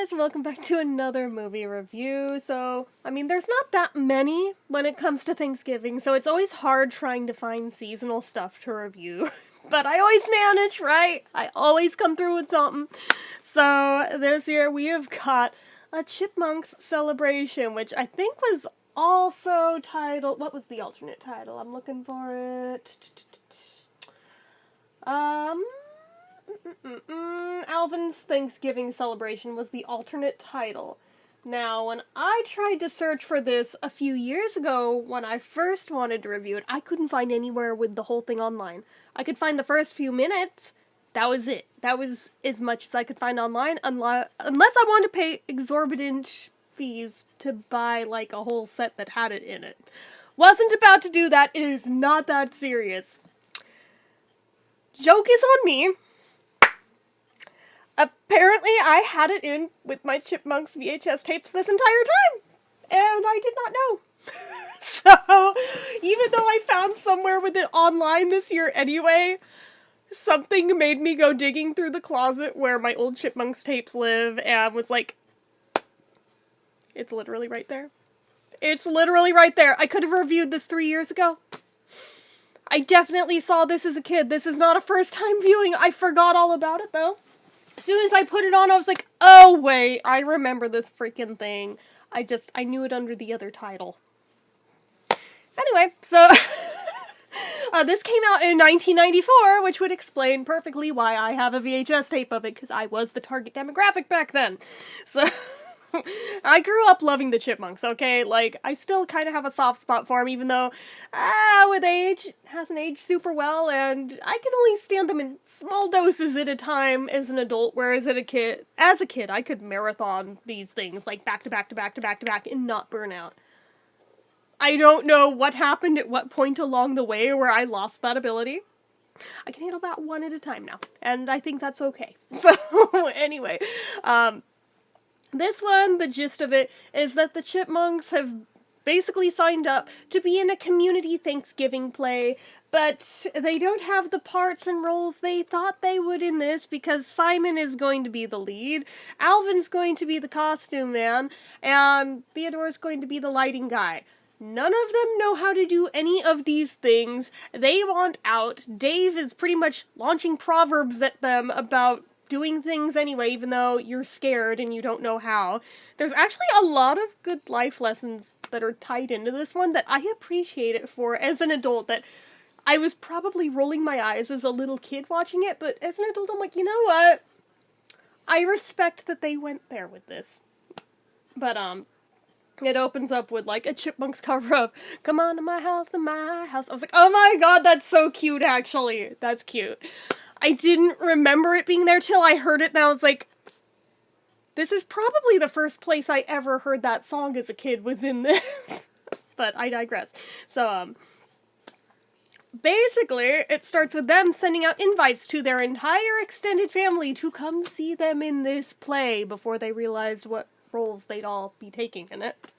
guys, welcome back to another movie review. So, there's not that many when it comes to Thanksgiving, so it's always hard trying to find seasonal stuff to review. But I always manage, right? I always come through with something. So, this year we have got a Chipmunks Celebration, which I think was also titled... What was the alternate title? I'm looking for it. Alvin's Thanksgiving Celebration was the alternate title. Now, when I tried to search for this a few years ago, when I first wanted to review it, I couldn't find anywhere with the whole thing online. I could find the first few minutes. That was it. That was as much as I could find online, unless I wanted to pay exorbitant fees to buy, like, a whole set that had it in it. Wasn't about to do that. It is not that serious. Joke is on me. Apparently, I had it in with my Chipmunks VHS tapes this entire time, and I did not know. So, even though I found somewhere with it online this year anyway, something made me go digging through the closet where my old Chipmunks tapes live, and was like, it's literally right there. It's literally right there. I could have reviewed this 3 years ago. I definitely saw this as a kid. This is not a first time viewing. I forgot all about it, though. As soon as I put it on, I was like, oh, wait, I remember this freaking thing. I knew it under the other title. Anyway, so, this came out in 1994, which would explain perfectly why I have a VHS tape of it, because I was the target demographic back then. So, I grew up loving the Chipmunks, okay? Like, I still kind of have a soft spot for them, even though, with age, it hasn't aged super well, and I can only stand them in small doses at a time as an adult, whereas as a kid, I could marathon these things, like, back to back to back to back to back, and not burn out. I don't know what happened at what point along the way where I lost that ability. I can handle that one at a time now, and I think that's okay. So, anyway, this one, the gist of it, is that the Chipmunks have basically signed up to be in a community Thanksgiving play, but they don't have the parts and roles they thought they would in this, because Simon is going to be the lead, Alvin's going to be the costume man, and Theodore's going to be the lighting guy. None of them know how to do any of these things. They want out. Dave is pretty much launching proverbs at them about doing things anyway, even though you're scared and you don't know how. There's actually a lot of good life lessons that are tied into this one that I appreciate it for as an adult, that I was probably rolling my eyes as a little kid watching it, but as an adult I'm like, you know what? I respect that they went there with this. But, it opens up with, like, a Chipmunks cover of, come on to my house, I was like, oh my god, that's so cute, actually. That's cute. I didn't remember it being there till I heard it, and I was like, this is probably the first place I ever heard that song as a kid was in this. But I digress. So, basically, it starts with them sending out invites to their entire extended family to come see them in this play before they realized what roles they'd all be taking in it.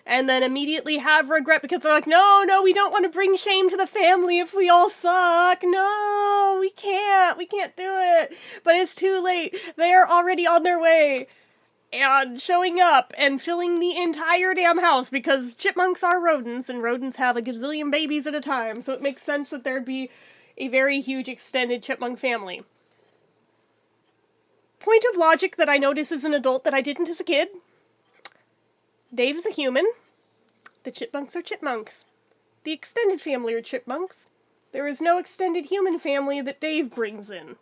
And then immediately have regret because they're like, no, we don't want to bring shame to the family if we all suck. No, we can't do it. But it's too late. They are already on their way and showing up and filling the entire damn house because chipmunks are rodents and rodents have a gazillion babies at a time. So it makes sense that there'd be a very huge extended chipmunk family. Point of logic that I notice as an adult that I didn't as a kid. Dave is a human. The chipmunks are chipmunks. The extended family are chipmunks. There is no extended human family that Dave brings in.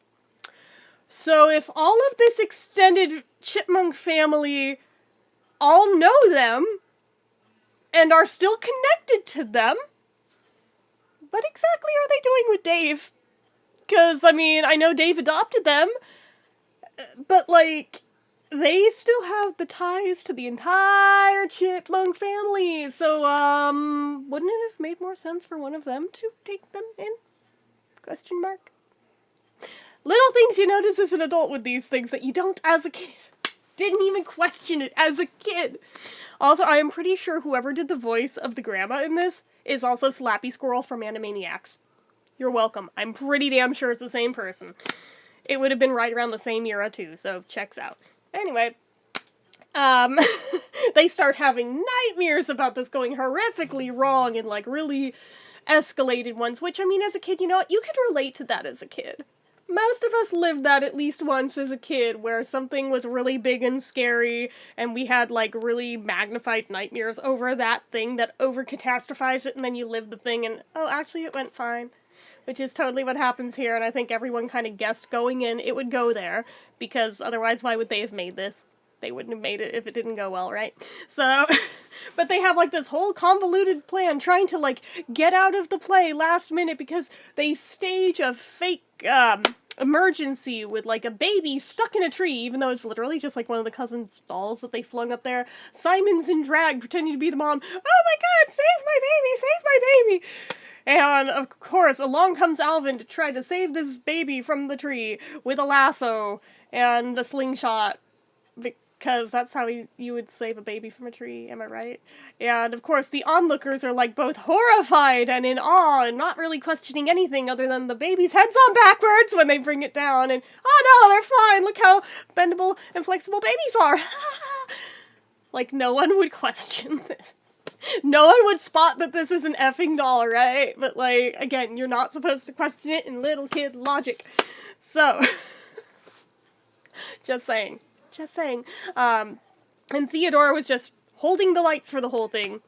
So if all of this extended chipmunk family all know them and are still connected to them, what exactly are they doing with Dave? Because, I know Dave adopted them, but, like, they still have the ties to the entire chipmunk family, so, wouldn't it have made more sense for one of them to take them in? Question mark. Little things you notice as an adult with these things that you don't as a kid. Didn't even question it as a kid. Also, I am pretty sure whoever did the voice of the grandma in this is also Slappy Squirrel from Animaniacs. You're welcome. I'm pretty damn sure it's the same person. It would have been right around the same era, too, so checks out. Anyway, um, they start having nightmares about this going horrifically wrong and, like, really escalated ones, which, I mean, as a kid, you know what? You could relate to that as a kid. Most of us lived that at least once as a kid, where something was really big and scary, and we had, like, really magnified nightmares over that thing that over-catastrophized it, and then you lived the thing, and, oh, actually it went fine. Which is totally what happens here, and I think everyone kind of guessed going in it would go there, because otherwise why would they have made this? They wouldn't have made it if it didn't go well, right? So, but they have, like, this whole convoluted plan trying to, like, get out of the play last minute because they stage a fake, emergency with, like, a baby stuck in a tree, even though it's literally just, like, one of the cousin's dolls that they flung up there. Simon's in drag, pretending to be the mom. Oh my god, save my baby! Save my baby! And, of course, along comes Alvin to try to save this baby from the tree with a lasso and a slingshot, because that's how you would save a baby from a tree, am I right? And, of course, the onlookers are, like, both horrified and in awe and not really questioning anything other than the baby's head's on backwards when they bring it down, and, oh no, they're fine, look how bendable and flexible babies are! Like, no one would question this. No one would spot that this is an effing doll, right? But, like, again, you're not supposed to question it in little kid logic. So, just saying. Just saying. And Theodora was just holding the lights for the whole thing.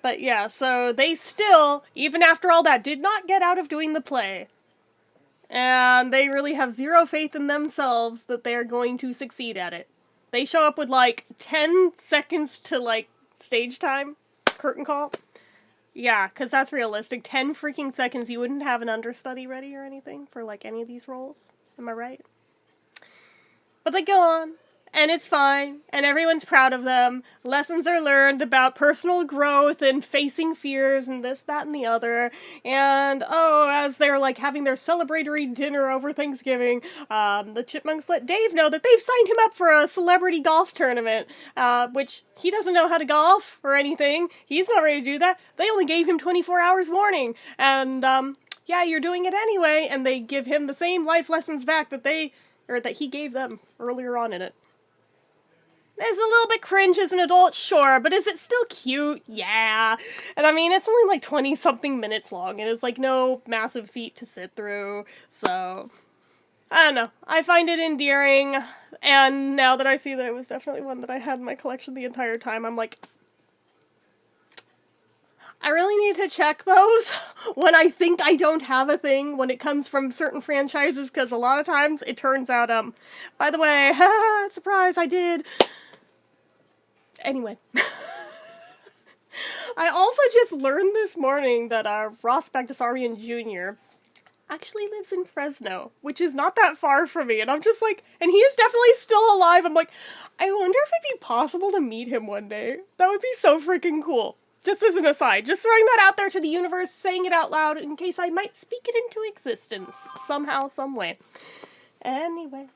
But yeah, so they still, even after all that, did not get out of doing the play. And they really have zero faith in themselves that they're going to succeed at it. They show up with, like, 10 seconds to, like, stage time, curtain call. Yeah, because that's realistic. 10 freaking seconds, you wouldn't have an understudy ready or anything for, like, any of these roles. Am I right? But they go on, and it's fine, and everyone's proud of them. Lessons are learned about personal growth and facing fears and this, that, and the other. And, oh, as they're, like, having their celebratory dinner over Thanksgiving, the Chipmunks let Dave know that they've signed him up for a celebrity golf tournament, which he doesn't know how to golf or anything. He's not ready to do that. They only gave him 24 hours warning. And, yeah, you're doing it anyway, and they give him the same life lessons back that he gave them earlier on in it. It's a little bit cringe as an adult, sure, but is it still cute? Yeah. And I mean, it's only like 20-something minutes long, and it's like no massive feat to sit through, so I don't know. I find it endearing, and now that I see that it was definitely one that I had in my collection the entire time, I'm like, I really need to check those when I think I don't have a thing when it comes from certain franchises, because a lot of times it turns out, by the way, surprise, I did. Anyway. I also just learned this morning that Ross Bagdasarian Jr. actually lives in Fresno, which is not that far from me, and I'm just like, and he is definitely still alive. I'm like, I wonder if it'd be possible to meet him one day. That would be so freaking cool. Just as an aside, just throwing that out there to the universe, saying it out loud in case I might speak it into existence somehow, some way. Anyways,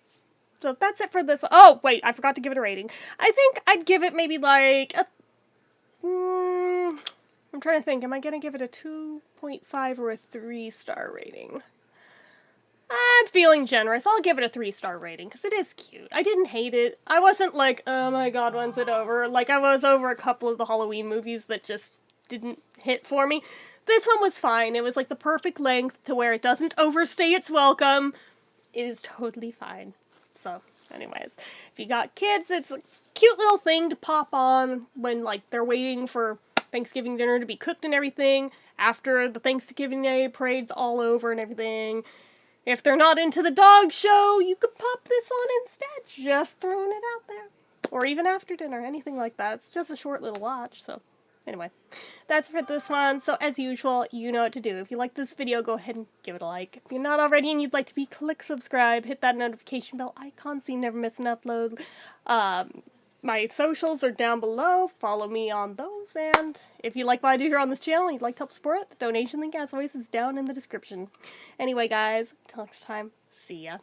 so that's it for this one. Oh, wait, I forgot to give it a rating. I think I'd give it maybe like a... I'm trying to think, am I going to give it a 2.5 or a 3-star rating? I'm feeling generous. I'll give it a 3-star rating, because it is cute. I didn't hate it. I wasn't like, oh my god, when's it over? Like, I was over a couple of the Halloween movies that just didn't hit for me. This one was fine. It was like the perfect length to where it doesn't overstay its welcome. It is totally fine. So, anyways, if you got kids, it's a cute little thing to pop on when, like, they're waiting for Thanksgiving dinner to be cooked and everything, after the Thanksgiving Day parade's all over and everything. If they're not into the dog show, you could pop this on instead. Just throwing it out there. Or even after dinner, anything like that. It's just a short little watch, so anyway. That's for this one. So as usual, you know what to do. If you like this video, go ahead and give it a like. If you're not already and you'd like to be, click subscribe. Hit that notification bell icon so you never miss an upload. My socials are down below. Follow me on those. And if you like what I do here on this channel and you'd like to help support it, the donation link, as always, is down in the description. Anyway, guys, until next time, see ya.